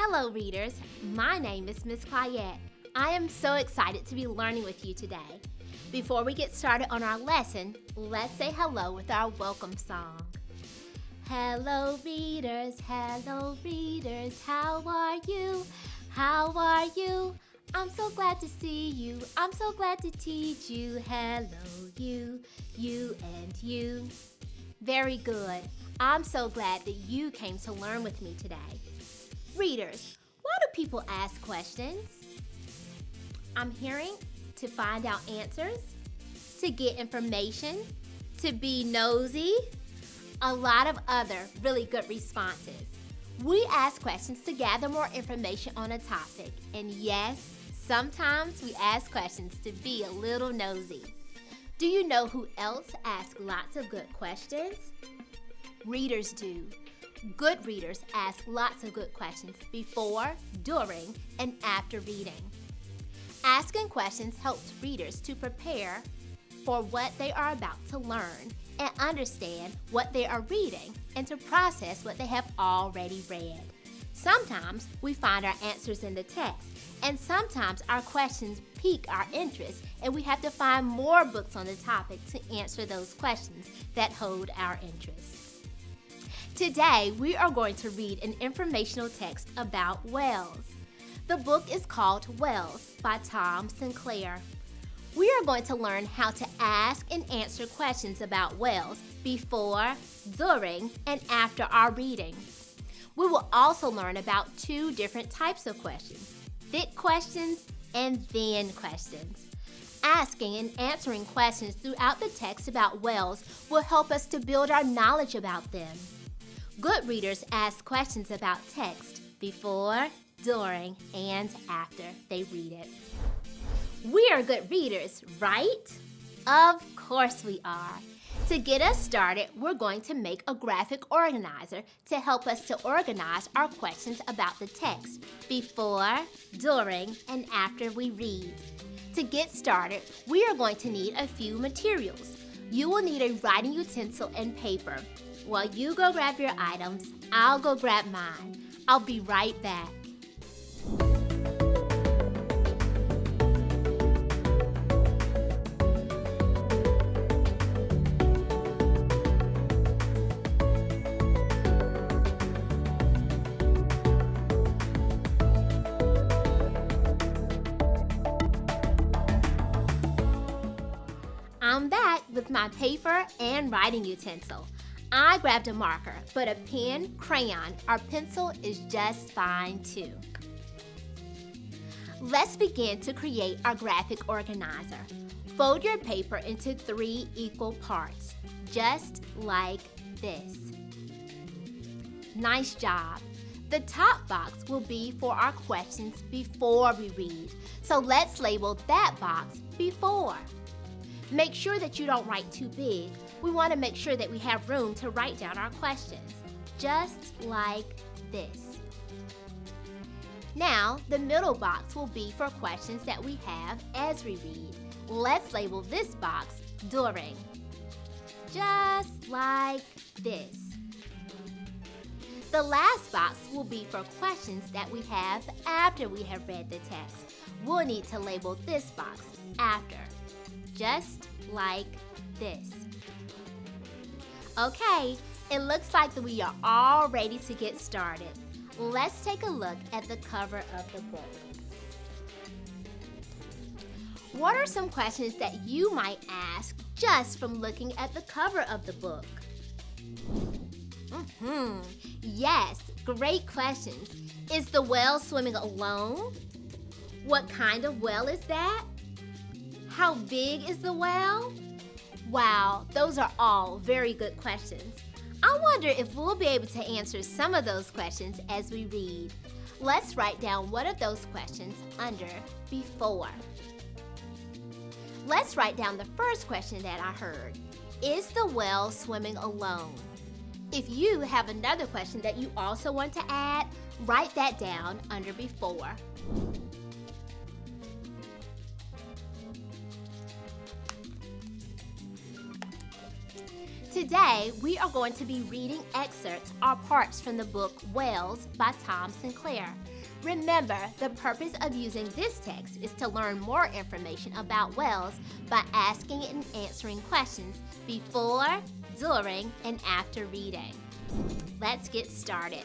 Hello, readers. My name is Miss Clayette. I am so excited to be learning with you today. Before we get started on our lesson, let's say hello with our welcome song. Hello, readers, how are you? How are you? I'm so glad to see you. I'm so glad to teach you. Hello, you and you. Very good. I'm so glad that you came to learn with me today. Readers, why do people ask questions? I'm hearing to find out answers, to get information, to be nosy, a lot of other really good responses. We ask questions to gather more information on a topic. And yes, sometimes we ask questions to be a little nosy. Do you know who else asks lots of good questions? Readers do. Good readers ask lots of good questions before, during, and after reading. Asking questions helps readers to prepare for what they are about to learn and understand what they are reading and to process what they have already read. Sometimes we find our answers in the text, and sometimes our questions pique our interest, and we have to find more books on the topic to answer those questions that hold our interest. Today, we are going to read an informational text about whales. The book is called Whales by Tom Sinclair. We are going to learn how to ask and answer questions about whales before, during, and after our reading. We will also learn about two different types of questions, fit questions and then questions. Asking and answering questions throughout the text about whales will help us to build our knowledge about them. Good readers ask questions about text before, during, and after they read it. We are good readers, right? Of course we are. To get us started, we're going to make a graphic organizer to help us to organize our questions about the text before, during, and after we read. To get started, we are going to need a few materials. You will need a writing utensil and paper. While you go grab your items, I'll go grab mine. I'll be right back. I'm back with my paper and writing utensil. I grabbed a marker, but a pen, crayon, or pencil is just fine too. Let's begin to create our graphic organizer. Fold your paper into 3 equal parts, just like this. Nice job. The top box will be for our questions before we read, so let's label that box before. Make sure that you don't write too big. We want to make sure that we have room to write down our questions, just like this. Now, the middle box will be for questions that we have as we read. Let's label this box during, just like this. The last box will be for questions that we have after we have read the text. We'll need to label this box after, just like this. Okay, it looks like that we are all ready to get started. Let's take a look at the cover of the book. What are some questions that you might ask just from looking at the cover of the book? Yes, great questions. Is the whale swimming alone? What kind of whale is that? How big is the whale? Wow, those are all very good questions. I wonder if we'll be able to answer some of those questions as we read. Let's write down one of those questions under before. Let's write down the first question that I heard. Is the whale swimming alone? If you have another question that you also want to add, write that down under before. Today, we are going to be reading excerpts or parts from the book Whales by Tom Sinclair. Remember, the purpose of using this text is to learn more information about whales by asking and answering questions before, during, and after reading. Let's get started.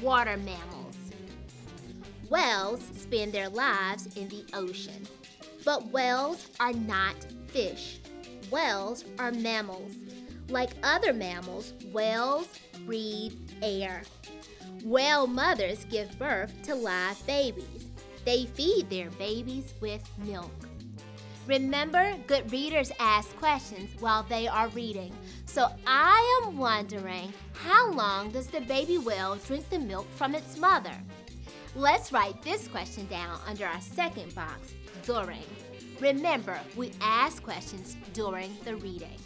Water mammals. Whales spend their lives in the ocean, but whales are not fish. Whales are mammals. Like other mammals, whales breathe air. Whale mothers give birth to live babies. They feed their babies with milk. Remember, good readers ask questions while they are reading. So I am wondering, how long does the baby whale drink the milk from its mother? Let's write this question down under our second box, during. Remember, we ask questions during the reading.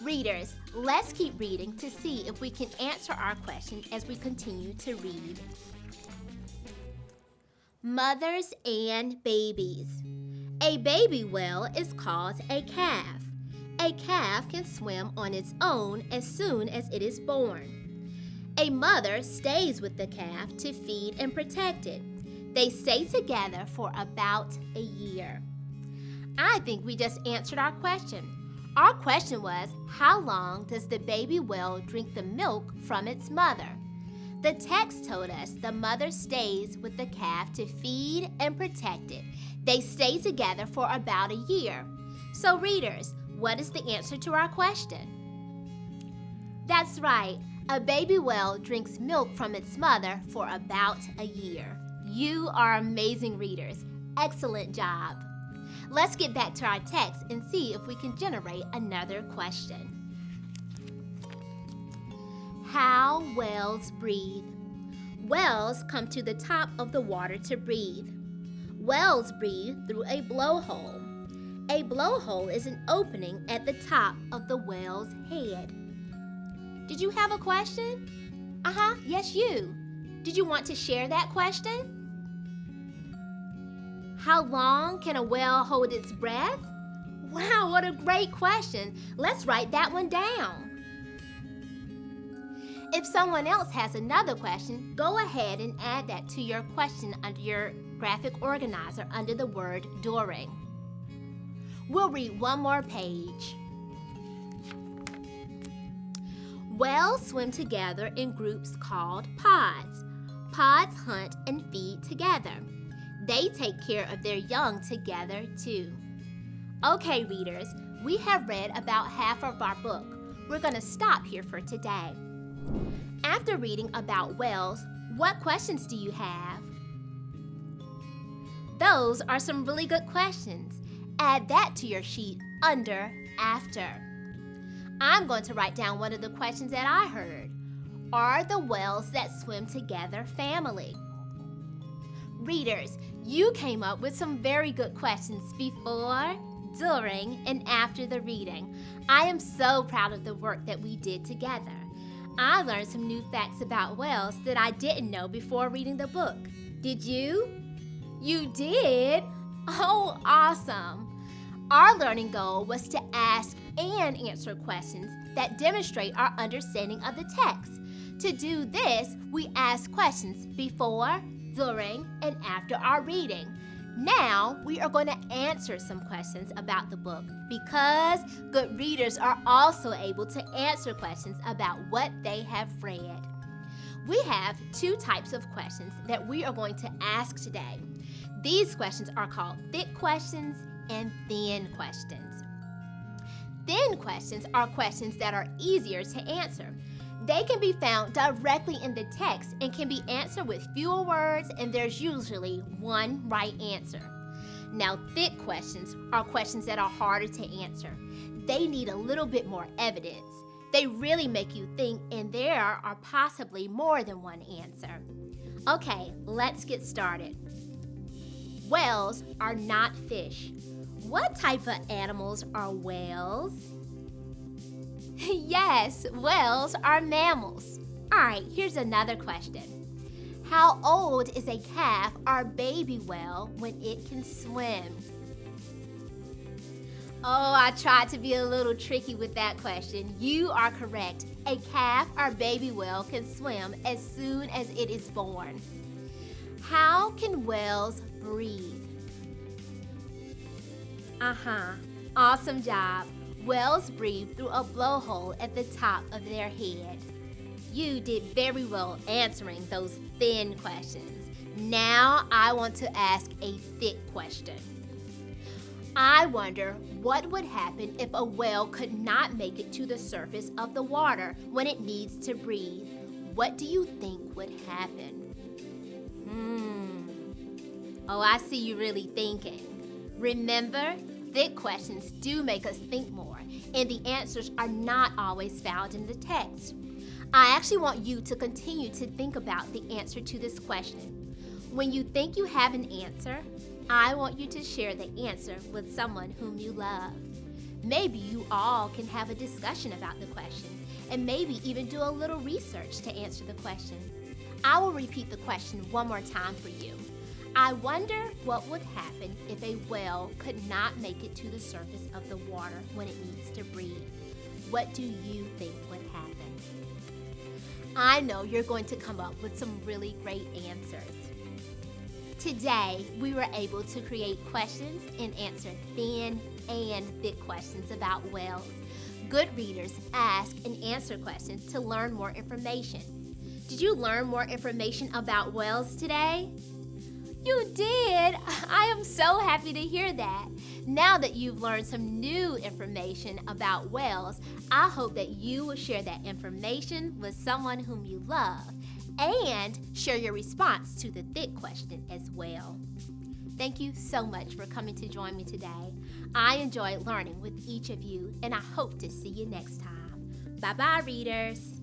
Readers, let's keep reading to see if we can answer our question as we continue to read. Mothers and babies. A baby whale is called a calf. A calf can swim on its own as soon as it is born. A mother stays with the calf to feed and protect it. They stay together for about a year. I think we just answered our question. Our question was, how long does the baby whale drink the milk from its mother? The text told us the mother stays with the calf to feed and protect it. They stay together for about a year. So readers, what is the answer to our question? That's right. A baby whale drinks milk from its mother for about a year. You are amazing readers. Excellent job. Let's get back to our text and see if we can generate another question. How whales breathe. Whales come to the top of the water to breathe. Whales breathe through a blowhole. A blowhole is an opening at the top of the whale's head. Did you have a question? Yes, you. Did you want to share that question? How long can a whale hold its breath? Wow, what a great question. Let's write that one down. If someone else has another question, go ahead and add that to your question under your graphic organizer under the word during. We'll read one more page. Whales swim together in groups called pods. Pods hunt and feed together. They take care of their young together too. Okay, readers, we have read about half of our book. We're going to stop here for today. After reading about whales, what questions do you have? Those are some really good questions. Add that to your sheet under after. I'm going to write down one of the questions that I heard. Are the whales that swim together family? Readers, you came up with some very good questions before, during, and after the reading. I am so proud of the work that we did together. I learned some new facts about whales that I didn't know before reading the book. Did you? You did? Oh, awesome. Our learning goal was to ask and answer questions that demonstrate our understanding of the text. To do this, we ask questions before, during, and after our reading. Now, we are going to answer some questions about the book because good readers are also able to answer questions about what they have read. We have two types of questions that we are going to ask today. These questions are called thick questions and thin questions. Thin questions are questions that are easier to answer. They can be found directly in the text and can be answered with fewer words, and there's usually one right answer. Now, thick questions are questions that are harder to answer. They need a little bit more evidence. They really make you think, and there are possibly more than one answer. Okay, let's get started. Whales are not fish. What type of animals are whales? Yes, whales are mammals. All right, here's another question. How old is a calf or baby whale when it can swim? Oh, I tried to be a little tricky with that question. You are correct. A calf or baby whale can swim as soon as it is born. How can whales breathe? Awesome job. Whales breathe through a blowhole at the top of their head. You did very well answering those thin questions. Now I want to ask a thick question. I wonder what would happen if a whale could not make it to the surface of the water when it needs to breathe. What do you think would happen? Oh, I see you really thinking. Remember, thick questions do make us think more, and the answers are not always found in the text. I actually want you to continue to think about the answer to this question. When you think you have an answer, I want you to share the answer with someone whom you love. Maybe you all can have a discussion about the question, and maybe even do a little research to answer the question. I will repeat the question one more time for you. I wonder what would happen if a whale could not make it to the surface of the water when it needs to breathe. What do you think would happen? I know you're going to come up with some really great answers. Today, we were able to create questions and answer thin and thick questions about whales. Good readers ask and answer questions to learn more information. Did you learn more information about whales today? You did! I am so happy to hear that. Now that you've learned some new information about whales, I hope that you will share that information with someone whom you love and share your response to the thick question as well. Thank you so much for coming to join me today. I enjoyed learning with each of you, and I hope to see you next time. Bye-bye, readers.